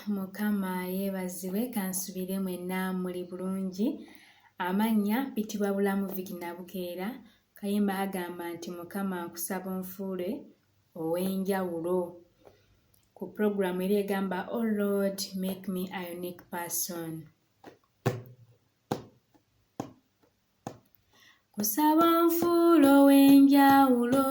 Mukama yeebazibwe, kansubire mwenna muli bulungi. Amannya mpitibwa Bulamu Vicky Nabukeera. Kayimba agamba nti Mukama nkusaba onfuule ow'enjawulo. Ku program eri egamba Oh Lord make me a unique person. Kusaba onfuule ow'enjawulo,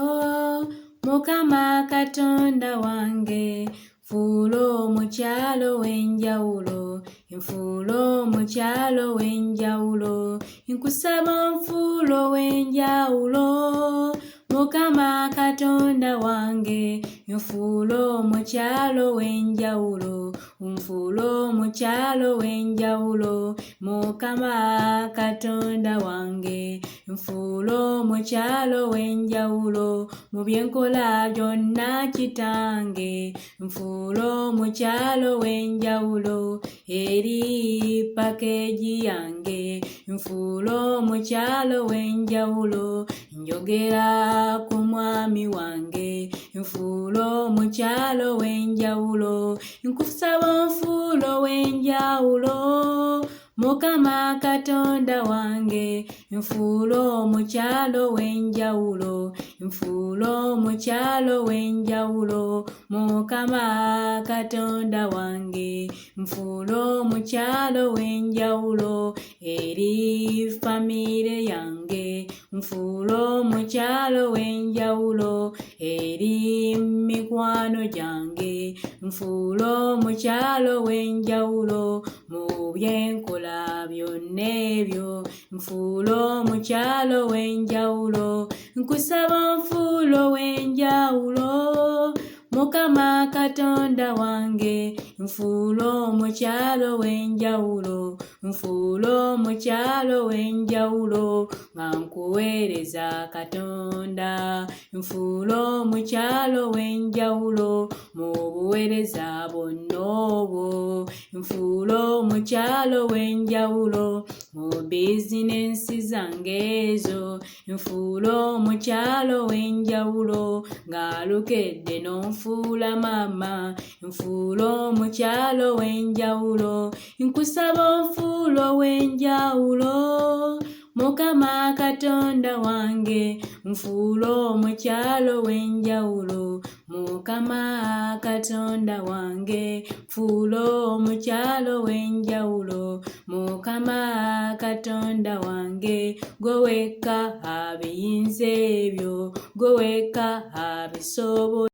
Mukama Katonda wange, nfuula omukyala ow'enjawulo, nfuula omukyala ow'enjawulo, nkusaba onfuule ow'enjawulo, Mukama Katonda wange, nfuula omukyala ow'enjawulo, nfuula omukyala ow'enjawulo, Mukama Katonda wange, nfuula omukyala ow'enjawulo, mu bye nkola byonna Kitange, nfuula omukyala ow'enjawulo, eri pakeegi yange, nfuula omukyala ow'enjawulo, njogera ku mwami wange, nfuula omukyala ow'enjawulo, nkusaba onfuule ow'enjawulo, Mukama Katonda wange, nfuula omukyala ow'enjawulo, nfuula omukyala ow'enjawulo, Mukama Katonda wange, nfuula omukyala ow'enjawulo, eri famire yange, nfuula omukyala ow'enjawulo, eri mikwano gyange, nfuula omukyala ow'enjawulo, mu byenkola byonna ebyo, nfuula omukyala ow'enjawulo, nkusaba onfuule ow'enjawulo, Mukama Katonda wange, nfuula omukyala ow'enjawulo, nfuula omukyala ow'enjawulo, nga nkuweereza Katonda, nfuula omukyala ow'enjawulo, mu buweereza bwonna obwo, nfuula omukyala ow'enjawulo, mu bizinensi zange ezo, nfuula omukyala ow'enjawulo, ng'alukedde n'onfuula maama, nfuula omukyala ow'enjawulo, nkusaba onfuule ow'enjawulo, Mukama Katonda wange, nfuula omukyala ow'enjawulo, Mukama Katonda wange, nfuula omukyala ow'enjawulo, Mukama Katonda wange, gwe wekka abiyinza ebyo, gwe wekka abisobola.